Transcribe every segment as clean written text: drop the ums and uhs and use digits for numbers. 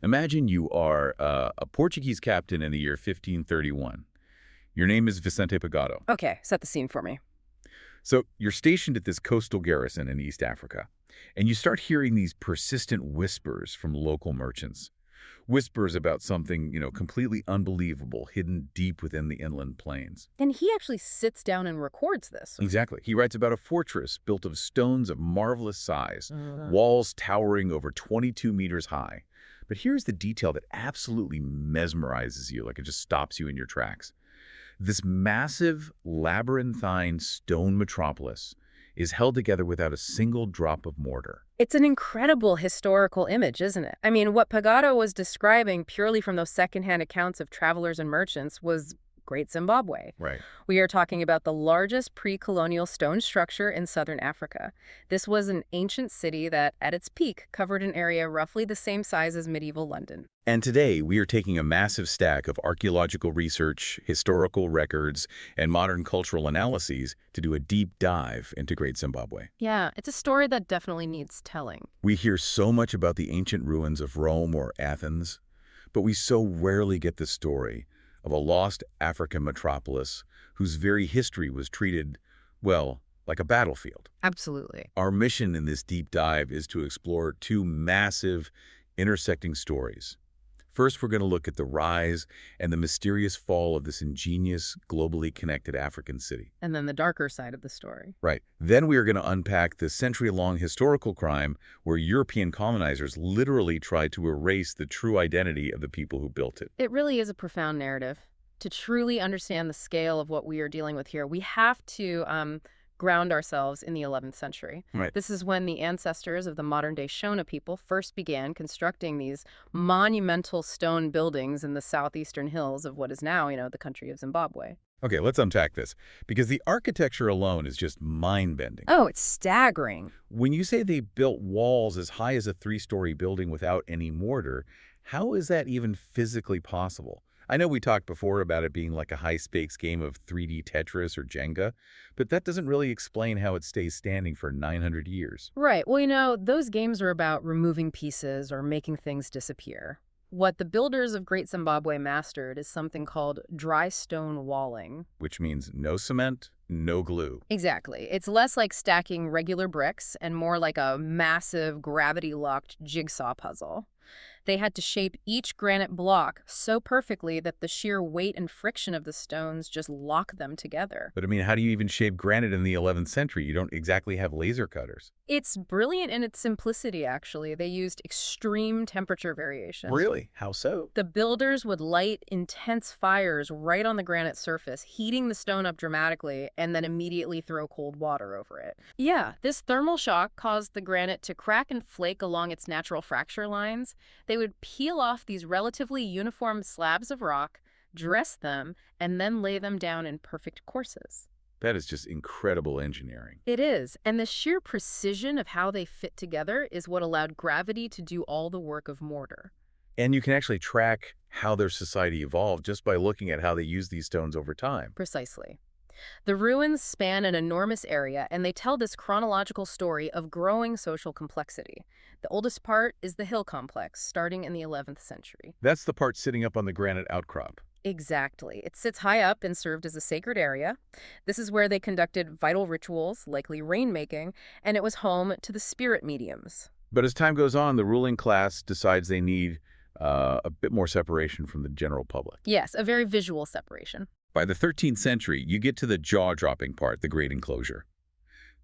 Imagine you are a Portuguese captain in the year 1531. Your name is Vicente Pagado. Okay, set the scene for me. So you're stationed at this coastal garrison in East Africa, and you start hearing these persistent whispers from local merchants. Whispers about something, completely unbelievable hidden deep within the inland plains. And he actually sits down and records this. Exactly. He writes about a fortress built of stones of marvelous size, Mhm. walls towering over 22 meters high. But here's the detail that absolutely mesmerizes you, like it just stops you in your tracks. This massive, labyrinthine stone metropolis is held together without a single drop of mortar. It's an incredible historical image, isn't it? I mean, what Pagado was describing purely from those secondhand accounts of travelers and merchants was Great Zimbabwe. Right. We are talking about the largest pre-colonial stone structure in southern Africa. This was an ancient city that, at its peak, covered an area roughly the same size as medieval London. And today, we are taking a massive stack of archaeological research, historical records, and modern cultural analyses to do a deep dive into Great Zimbabwe. Yeah, it's a story that definitely needs telling. We hear so much about the ancient ruins of Rome or Athens, but we so rarely get the story of a lost African metropolis whose very history was treated, well, like a battlefield. Absolutely. Our mission in this deep dive is to explore two massive, intersecting stories. First, we're going to look at the rise and the mysterious fall of this ingenious, globally connected African city. And then the darker side of the story. Right. Then we are going to unpack the century-long historical crime where European colonizers literally tried to erase the true identity of the people who built it. It really is a profound narrative. To truly understand the scale of what we are dealing with here, we have to ground ourselves in the 11th century. Right. This is when the ancestors of the modern-day Shona people first began constructing these monumental stone buildings in the southeastern hills of what is now, the country of Zimbabwe. Okay, let's unpack this, because the architecture alone is just mind-bending. Oh, it's staggering. When you say they built walls as high as a 3-story building without any mortar, how is that even physically possible? I know we talked before about it being like a high-stakes game of 3D Tetris or Jenga, but that doesn't really explain how it stays standing for 900 years. Right. Well, those games are about removing pieces or making things disappear. What the builders of Great Zimbabwe mastered is something called dry stone walling. Which means no cement, no glue. Exactly. It's less like stacking regular bricks and more like a massive gravity-locked jigsaw puzzle. They had to shape each granite block so perfectly that the sheer weight and friction of the stones just lock them together. But I mean, how do you even shape granite in the 11th century? You don't exactly have laser cutters. It's brilliant in its simplicity, actually. They used extreme temperature variations. Really? How so? The builders would light intense fires right on the granite surface, heating the stone up dramatically, and then immediately throw cold water over it. Yeah, this thermal shock caused the granite to crack and flake along its natural fracture lines. They would peel off these relatively uniform slabs of rock, dress them, and then lay them down in perfect courses. That is just incredible engineering. It is, and the sheer precision of how they fit together is what allowed gravity to do all the work of mortar. And you can actually track how their society evolved just by looking at how they used these stones over time. Precisely. The ruins span an enormous area, and they tell this chronological story of growing social complexity. The oldest part is the hill complex, starting in the 11th century. That's the part sitting up on the granite outcrop. Exactly. It sits high up and served as a sacred area. This is where they conducted vital rituals, likely rainmaking, and it was home to the spirit mediums. But as time goes on, the ruling class decides they need a bit more separation from the general public. Yes, a very visual separation. By the 13th century, you get to the jaw-dropping part, the great enclosure.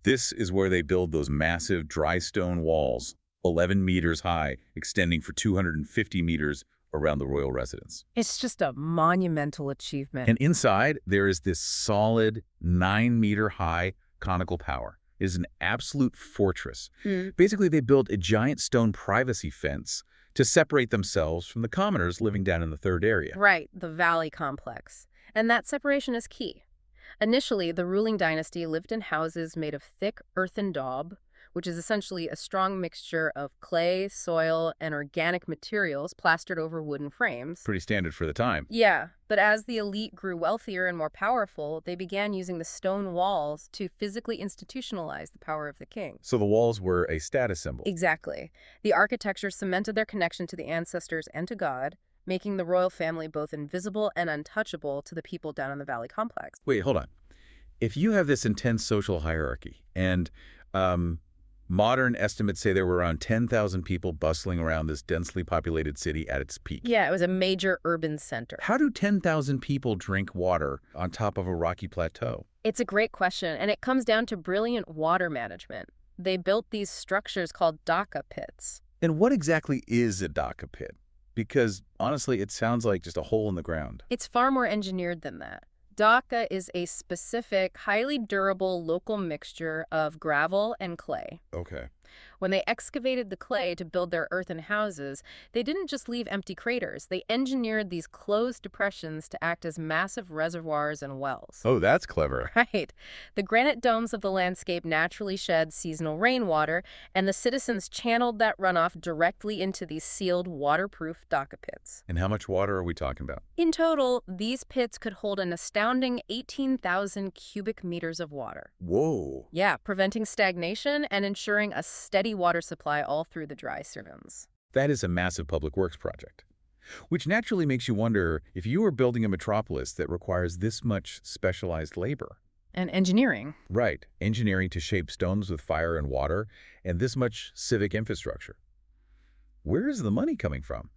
This is where they build those massive dry stone walls, 11 meters high, extending for 250 meters around the royal residence. It's just a monumental achievement. And inside, there is this solid 9-meter-high conical tower. It is an absolute fortress. Basically, they built a giant stone privacy fence to separate themselves from the commoners living down in the third area. Right, the valley complex. And that separation is key. Initially, the ruling dynasty lived in houses made of thick earthen daub, which is essentially a strong mixture of clay, soil, and organic materials plastered over wooden frames. Pretty standard for the time. Yeah, but as the elite grew wealthier and more powerful, they began using the stone walls to physically institutionalize the power of the king. So the walls were a status symbol. Exactly. The architecture cemented their connection to the ancestors and to God, making the royal family both invisible and untouchable to the people down in the Valley Complex. Wait, hold on. If you have this intense social hierarchy, and modern estimates say there were around 10,000 people bustling around this densely populated city at its peak. Yeah, it was a major urban center. How do 10,000 people drink water on top of a rocky plateau? It's a great question, and it comes down to brilliant water management. They built these structures called dhaka pits. And what exactly is a dhaka pit? Because, honestly, it sounds like just a hole in the ground. It's far more engineered than that. Dhaka is a specific, highly durable local mixture of gravel and clay. Okay. When they excavated the clay to build their earthen houses, they didn't just leave empty craters. They engineered these closed depressions to act as massive reservoirs and wells. Oh, that's clever. Right. The granite domes of the landscape naturally shed seasonal rainwater, and the citizens channeled that runoff directly into these sealed, waterproof dhaka pits. And how much water are we talking about? In total, these pits could hold an astounding 18,000 cubic meters of water. Whoa. Yeah, preventing stagnation and ensuring a steady water supply all through the dry seasons. That is a massive public works project. Which naturally makes you wonder if you are building a metropolis that requires this much specialized labor. And engineering. Right. Engineering to shape stones with fire and water, and this much civic infrastructure. Where is the money coming from?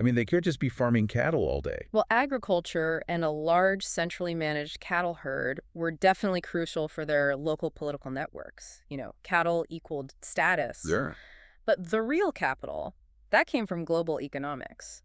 I mean, they can't just be farming cattle all day. Well, agriculture and a large centrally managed cattle herd were definitely crucial for their local political networks. You know, cattle equaled status. Sure. But the real capital, that came from global economics.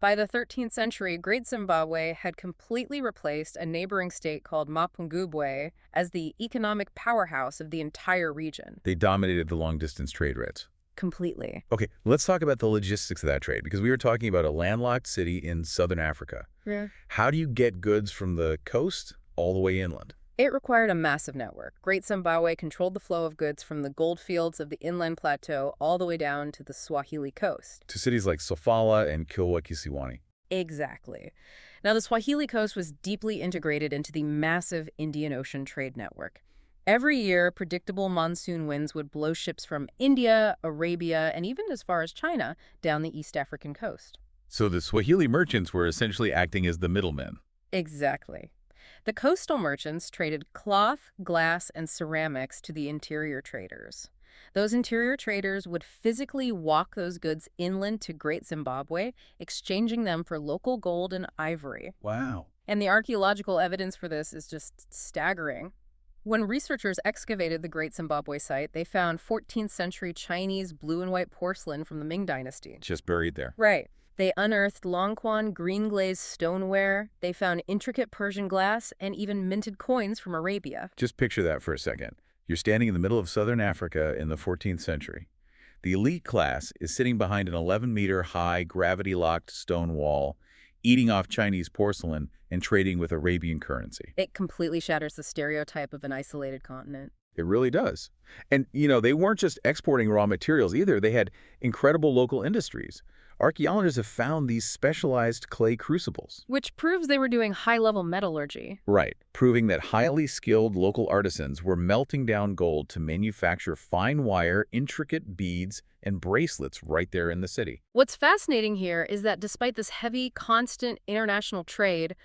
By the 13th century, Great Zimbabwe had completely replaced a neighboring state called Mapungubwe as the economic powerhouse of the entire region. They dominated the long-distance trade routes. Completely. Okay, let's talk about the logistics of that trade, because we were talking about a landlocked city in southern Africa. Yeah. How do you get goods from the coast all the way inland? It required a massive network. Great Zimbabwe controlled the flow of goods from the gold fields of the inland plateau all the way down to the Swahili coast. To cities like Sofala and Kilwa-Kisiwani. Exactly. Now, the Swahili coast was deeply integrated into the massive Indian Ocean trade network. Every year, predictable monsoon winds would blow ships from India, Arabia, and even as far as China down the East African coast. So the Swahili merchants were essentially acting as the middlemen. Exactly. The coastal merchants traded cloth, glass, and ceramics to the interior traders. Those interior traders would physically walk those goods inland to Great Zimbabwe, exchanging them for local gold and ivory. Wow. And the archaeological evidence for this is just staggering. When researchers excavated the Great Zimbabwe site, they found 14th century Chinese blue and white porcelain from the Ming Dynasty. Just buried there. Right. They unearthed Longquan green glazed stoneware, they found intricate Persian glass, and even minted coins from Arabia. Just picture that for a second. You're standing in the middle of southern Africa in the 14th century. The elite class is sitting behind an 11-meter high gravity-locked stone wall, eating off Chinese porcelain and trading with Arabian currency. It completely shatters the stereotype of an isolated continent. It really does. And, you know, they weren't just exporting raw materials either. They had incredible local industries. Archaeologists have found these specialized clay crucibles. Which proves they were doing high-level metallurgy. Right, proving that highly skilled local artisans were melting down gold to manufacture fine wire, intricate beads, and bracelets right there in the city. What's fascinating here is that despite this heavy, constant international trade,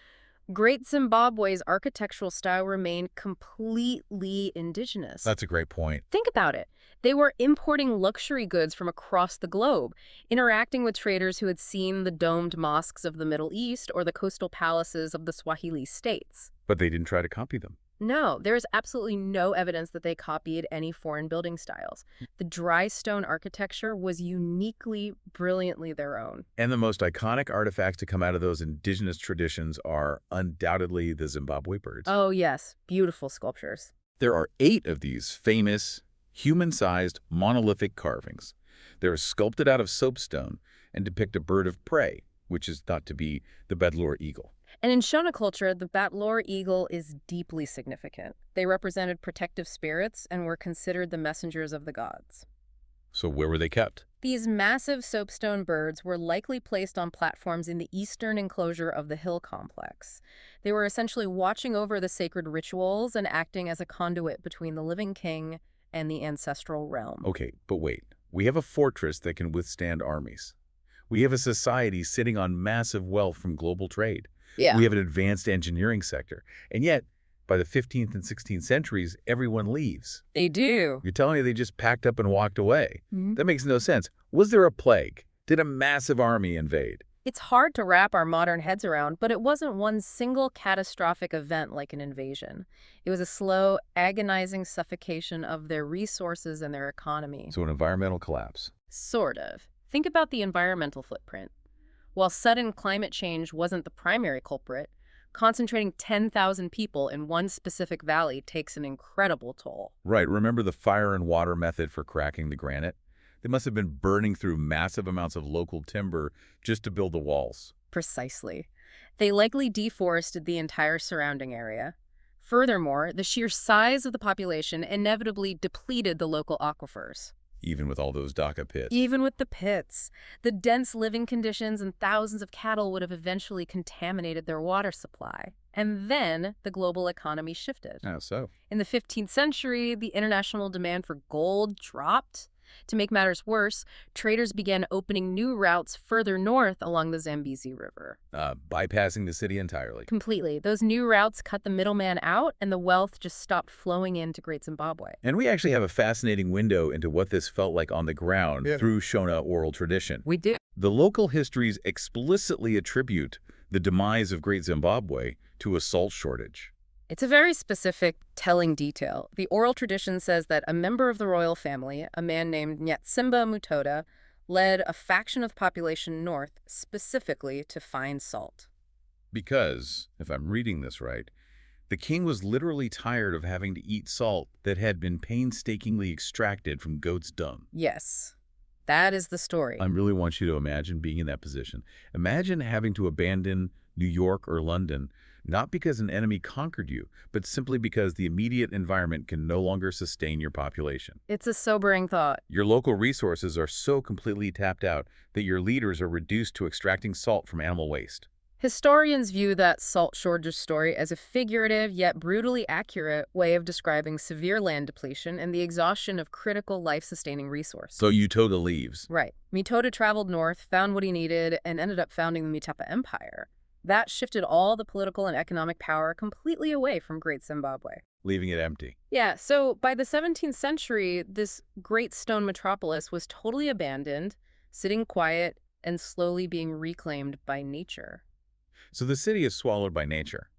Great Zimbabwe's architectural style remained completely indigenous. That's a great point. Think about it. They were importing luxury goods from across the globe, interacting with traders who had seen the domed mosques of the Middle East or the coastal palaces of the Swahili states. But they didn't try to copy them. No, there is absolutely no evidence that they copied any foreign building styles. The dry stone architecture was uniquely, brilliantly their own. And the most iconic artifacts to come out of those indigenous traditions are undoubtedly the Zimbabwe birds. Oh, yes. Beautiful sculptures. There are 8 of these famous, human-sized, monolithic carvings. They're sculpted out of soapstone and depict a bird of prey, which is thought to be the Badlur eagle. And in Shona culture, the Badlur eagle is deeply significant. They represented protective spirits and were considered the messengers of the gods. So where were they kept? These massive soapstone birds were likely placed on platforms in the eastern enclosure of the hill complex. They were essentially watching over the sacred rituals and acting as a conduit between the living king and the ancestral realm. Okay, but wait. We have a fortress that can withstand armies. We have a society sitting on massive wealth from global trade. Yeah. We have an advanced engineering sector. And yet, by the 15th and 16th centuries, everyone leaves. They do. You're telling me they just packed up and walked away? Mm-hmm. That makes no sense. Was there a plague? Did a massive army invade? It's hard to wrap our modern heads around, but it wasn't one single catastrophic event like an invasion. It was a slow, agonizing suffocation of their resources and their economy. So an environmental collapse. Sort of. Think about the environmental footprint. While sudden climate change wasn't the primary culprit, concentrating 10,000 people in one specific valley takes an incredible toll. Right. Remember the fire and water method for cracking the granite? They must have been burning through massive amounts of local timber just to build the walls. Precisely. They likely deforested the entire surrounding area. Furthermore, the sheer size of the population inevitably depleted the local aquifers. Even with all those Dhaka pits. Even with the pits, the dense living conditions and thousands of cattle would have eventually contaminated their water supply. And then the global economy shifted. How so? In the 15th century, the international demand for gold dropped. To make matters worse, traders began opening new routes further north along the Zambezi River. Bypassing the city entirely. Completely. Those new routes cut the middleman out, and the wealth just stopped flowing into Great Zimbabwe. And we actually have a fascinating window into what this felt like on the ground through Shona oral tradition. We do. The local histories explicitly attribute the demise of Great Zimbabwe to a salt shortage. It's a very specific, telling detail. The oral tradition says that a member of the royal family, a man named Nyatsimba Mutoda, led a faction of the population north specifically to find salt. Because, if I'm reading this right, the king was literally tired of having to eat salt that had been painstakingly extracted from goat's dung. Yes, that is the story. I really want you to imagine being in that position. Imagine having to abandon New York or London, not because an enemy conquered you, but simply because the immediate environment can no longer sustain your population. It's a sobering thought. Your local resources are so completely tapped out that your leaders are reduced to extracting salt from animal waste. Historians view that salt shortage story as a figurative yet brutally accurate way of describing severe land depletion and the exhaustion of critical life-sustaining resources. So Mutoda leaves. Right. Mutoda traveled north, found what he needed, and ended up founding the Mutapa Empire. That shifted all the political and economic power completely away from Great Zimbabwe. Leaving it empty. Yeah, so by the 17th century, this great stone metropolis was totally abandoned, sitting quiet, and slowly being reclaimed by nature. So the city is swallowed by nature.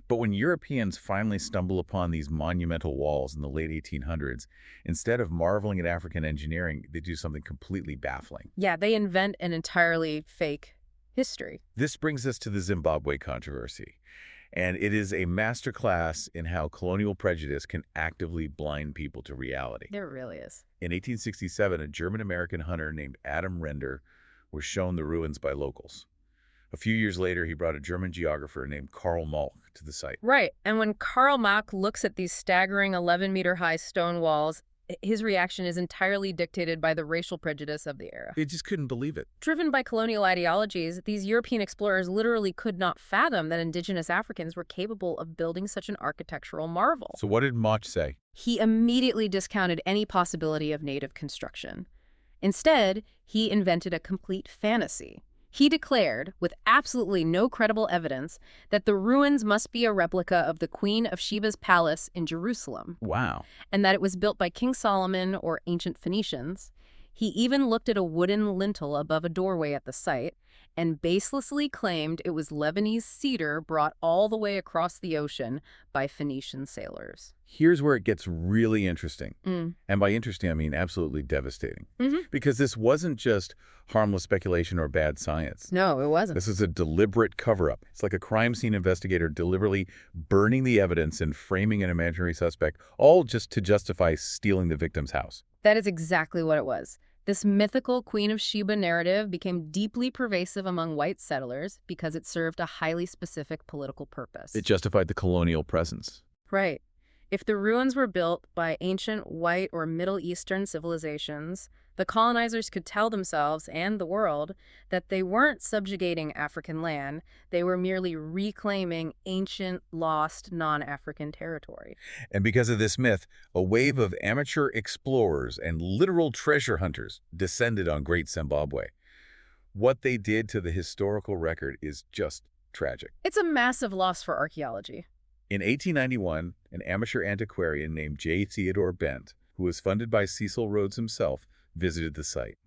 But when Europeans finally stumble upon these monumental walls in the late 1800s, instead of marveling at African engineering, they do something completely baffling. Yeah, they invent an entirely fake history. This brings us to the Zimbabwe controversy. And it is a masterclass in how colonial prejudice can actively blind people to reality. There really is. In 1867, a German-American hunter named Adam Render was shown the ruins by locals. A few years later, he brought a German geographer named Karl Malk to the site. Right, and when Karl Malk looks at these staggering 11-meter-high stone walls, his reaction is entirely dictated by the racial prejudice of the era. They just couldn't believe it. Driven by colonial ideologies, these European explorers literally could not fathom that indigenous Africans were capable of building such an architectural marvel. So what did Malk say? He immediately discounted any possibility of native construction. Instead, he invented a complete fantasy. He declared, with absolutely no credible evidence, that the ruins must be a replica of the Queen of Sheba's palace in Jerusalem. Wow. And that it was built by King Solomon or ancient Phoenicians. He even looked at a wooden lintel above a doorway at the site and baselessly claimed it was Lebanese cedar brought all the way across the ocean by Phoenician sailors. Here's where it gets really interesting. Mm. And by interesting, I mean absolutely devastating. Mm-hmm. Because this wasn't just harmless speculation or bad science. No, it wasn't. This is a deliberate cover-up. It's like a crime scene investigator deliberately burning the evidence and framing an imaginary suspect, all just to justify stealing the victim's house. That is exactly what it was. This mythical Queen of Sheba narrative became deeply pervasive among white settlers because it served a highly specific political purpose. It justified the colonial presence. Right. If the ruins were built by ancient white or Middle Eastern civilizations, the colonizers could tell themselves and the world that they weren't subjugating African land, they were merely reclaiming ancient, lost, non-African territory. And because of this myth, a wave of amateur explorers and literal treasure hunters descended on Great Zimbabwe. What they did to the historical record is just tragic. It's a massive loss for archaeology. In 1891, an amateur antiquarian named J. Theodore Bent, who was funded by Cecil Rhodes himself, visited the site.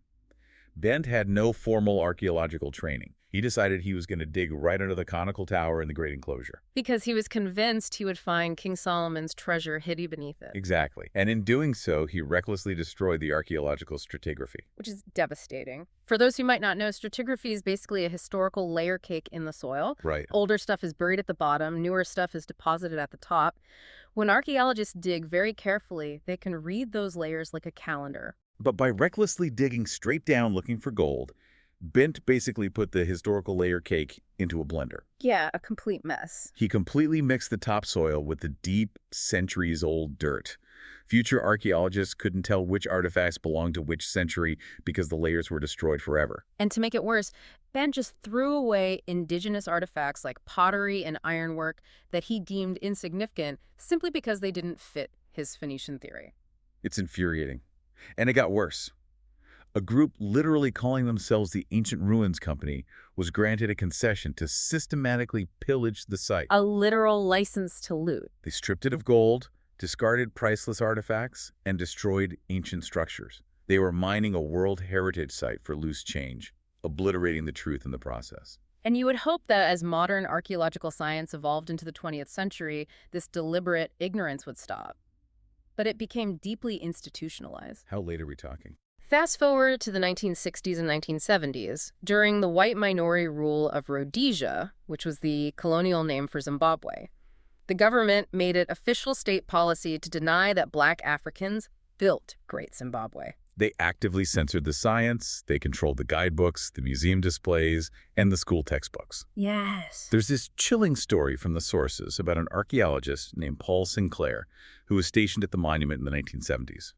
Bent had no formal archaeological training. He decided he was going to dig right under the conical tower in the Great Enclosure. Because he was convinced he would find King Solomon's treasure hidden beneath it. Exactly. And in doing so, he recklessly destroyed the archaeological stratigraphy. Which is devastating. For those who might not know, stratigraphy is basically a historical layer cake in the soil. Right. Older stuff is buried at the bottom, newer stuff is deposited at the top. When archaeologists dig very carefully, they can read those layers like a calendar. But by recklessly digging straight down looking for gold, Bent basically put the historical layer cake into a blender. Yeah, a complete mess. He completely mixed the topsoil with the deep, centuries-old dirt. Future archaeologists couldn't tell which artifacts belonged to which century because the layers were destroyed forever. And to make it worse, Ben just threw away indigenous artifacts like pottery and ironwork that he deemed insignificant simply because they didn't fit his Phoenician theory. It's infuriating. And it got worse. A group literally calling themselves the Ancient Ruins Company was granted a concession to systematically pillage the site. A literal license to loot. They stripped it of gold, discarded priceless artifacts, and destroyed ancient structures. They were mining a World Heritage Site for loose change, obliterating the truth in the process. And you would hope that as modern archaeological science evolved into the 20th century, this deliberate ignorance would stop. But it became deeply institutionalized. How late are we talking? Fast forward to the 1960s and 1970s, during the white minority rule of Rhodesia, which was the colonial name for Zimbabwe. The government made it official state policy to deny that Black Africans built Great Zimbabwe. They actively censored the science, they controlled the guidebooks, the museum displays, and the school textbooks. Yes. There's this chilling story from the sources about an archaeologist named Paul Sinclair who was stationed at the monument in the 1970s.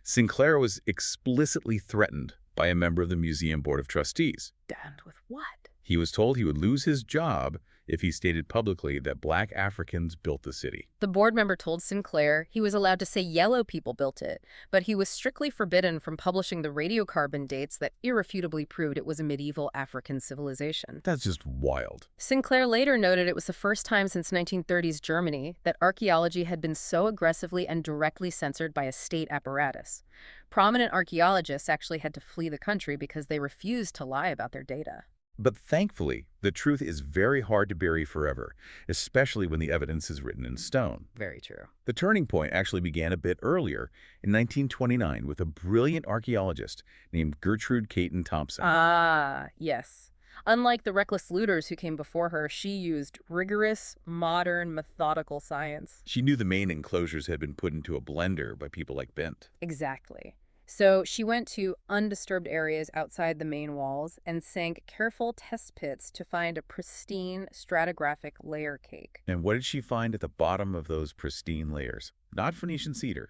Sinclair was explicitly threatened by a member of the museum board of trustees. Damned with what? He was told he would lose his job if he stated publicly that Black Africans built the city. The board member told Sinclair he was allowed to say yellow people built it, but he was strictly forbidden from publishing the radiocarbon dates that irrefutably proved it was a medieval African civilization. That's just wild. Sinclair later noted it was the first time since 1930s Germany that archaeology had been so aggressively and directly censored by a state apparatus. Prominent archaeologists actually had to flee the country because they refused to lie about their data. But thankfully, the truth is very hard to bury forever, especially when the evidence is written in stone. Very true. The turning point actually began a bit earlier, in 1929, with a brilliant archaeologist named Gertrude Caton Thompson. Ah, yes. Unlike the reckless looters who came before her, she used rigorous, modern, methodical science. She knew the main enclosures had been put into a blender by people like Bent. Exactly. So she went to undisturbed areas outside the main walls and sank careful test pits to find a pristine stratigraphic layer cake. And what did she find at the bottom of those pristine layers? Not Phoenician cedar.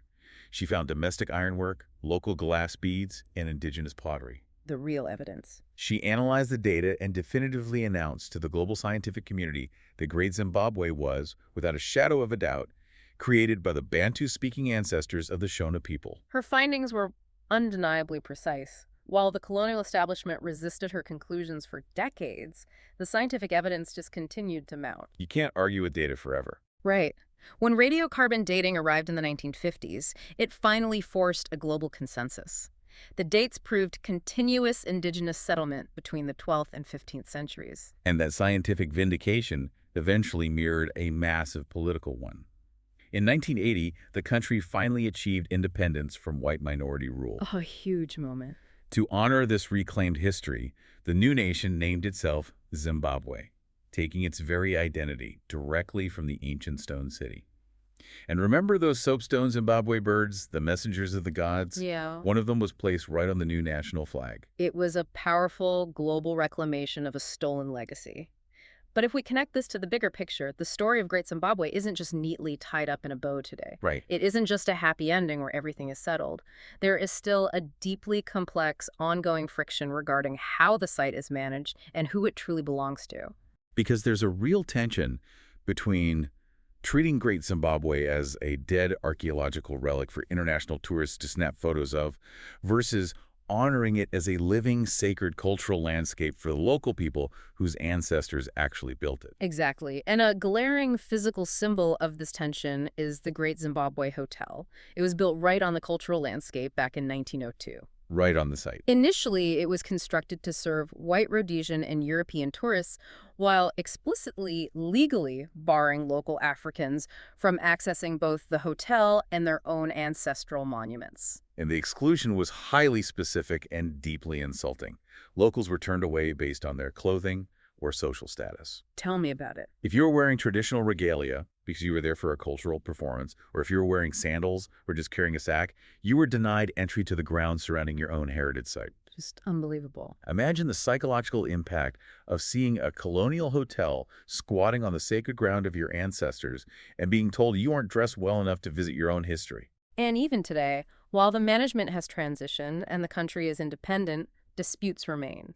She found domestic ironwork, local glass beads, and indigenous pottery. The real evidence. She analyzed the data and definitively announced to the global scientific community that Great Zimbabwe was, without a shadow of a doubt, created by the Bantu-speaking ancestors of the Shona people. Her findings were undeniably precise. While the colonial establishment resisted her conclusions for decades, the scientific evidence just continued to mount. You can't argue with data forever. Right. When radiocarbon dating arrived in the 1950s, it finally forced a global consensus. The dates proved continuous indigenous settlement between the 12th and 15th centuries. And that scientific vindication eventually mirrored a massive political one. In 1980, the country finally achieved independence from white minority rule. Oh, a huge moment. To honor this reclaimed history, the new nation named itself Zimbabwe, taking its very identity directly from the ancient stone city. And remember those soapstone Zimbabwe birds, the messengers of the gods? Yeah. One of them was placed right on the new national flag. It was a powerful global reclamation of a stolen legacy. But if we connect this to the bigger picture, the story of Great Zimbabwe isn't just neatly tied up in a bow today. Right. It isn't just a happy ending where everything is settled. There is still a deeply complex, ongoing friction regarding how the site is managed and who it truly belongs to. Because there's a real tension between treating Great Zimbabwe as a dead archaeological relic for international tourists to snap photos of versus honoring it as a living, sacred cultural landscape for the local people whose ancestors actually built it. Exactly. And a glaring physical symbol of this tension is the Great Zimbabwe Hotel. It was built right on the cultural landscape back in 1902. Right on the site. Initially, it was constructed to serve white Rhodesian and European tourists, while explicitly legally barring local Africans from accessing both the hotel and their own ancestral monuments. And the exclusion was highly specific and deeply insulting. Locals were turned away based on their clothing or social status. Tell me about it. If you were wearing traditional regalia because you were there for a cultural performance, or if you were wearing sandals or just carrying a sack, you were denied entry to the grounds surrounding your own heritage site. Just unbelievable. Imagine the psychological impact of seeing a colonial hotel squatting on the sacred ground of your ancestors and being told you aren't dressed well enough to visit your own history. And even today, while the management has transitioned and the country is independent, disputes remain.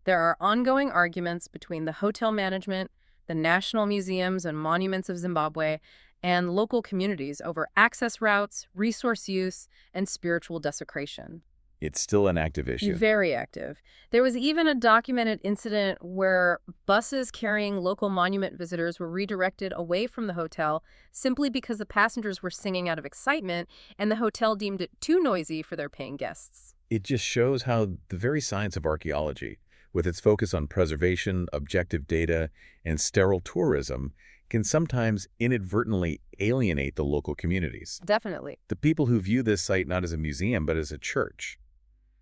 There are ongoing arguments between the hotel management, the national museums and monuments of Zimbabwe, and local communities over access routes, resource use, and spiritual desecration. It's still an active issue. Very active. There was even a documented incident where buses carrying local monument visitors were redirected away from the hotel simply because the passengers were singing out of excitement and the hotel deemed it too noisy for their paying guests. It just shows how the very science of archaeology, with its focus on preservation, objective data, and sterile tourism, can sometimes inadvertently alienate the local communities. Definitely. The people who view this site not as a museum but as a church,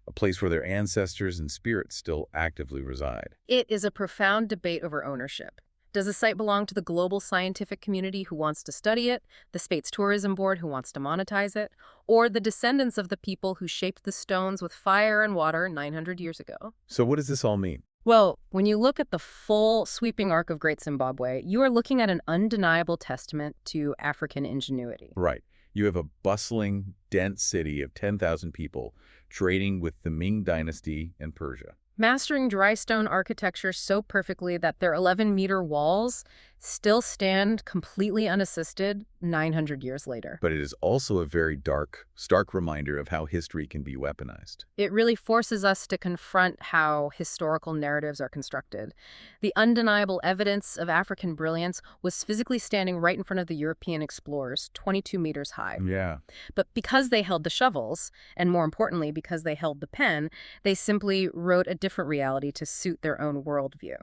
a place where their ancestors and spirits still actively reside. It is a profound debate over ownership. Does the site belong to the global scientific community who wants to study it, the state's tourism board who wants to monetize it, or the descendants of the people who shaped the stones with fire and water 900 years ago? So what does this all mean? Well, when you look at the full sweeping arc of Great Zimbabwe, you are looking at an undeniable testament to African ingenuity. Right. You have a bustling, dense city of 10,000 people trading with the Ming Dynasty and Persia. Mastering dry stone architecture so perfectly that their 11-meter walls still stand completely unassisted 900 years later. But it is also a very dark, stark reminder of how history can be weaponized. It really forces us to confront how historical narratives are constructed. The undeniable evidence of African brilliance was physically standing right in front of the European explorers, 22 meters high. Yeah. But because they held the shovels, and more importantly, because they held the pen, they simply wrote a different reality to suit their own worldview.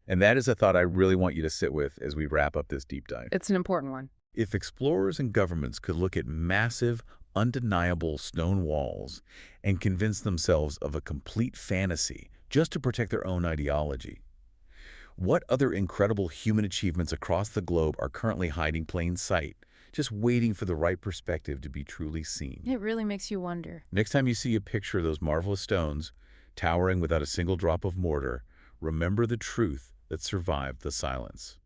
And that is a thought I really want you to sit with as we wrap up this deep dive. It's an important one. If explorers and governments could look at massive, undeniable stone walls and convince themselves of a complete fantasy just to protect their own ideology, what other incredible human achievements across the globe are currently hiding plain sight, just waiting for the right perspective to be truly seen? It really makes you wonder. Next time you see a picture of those marvelous stones, towering without a single drop of mortar, remember the truth that survived the silence.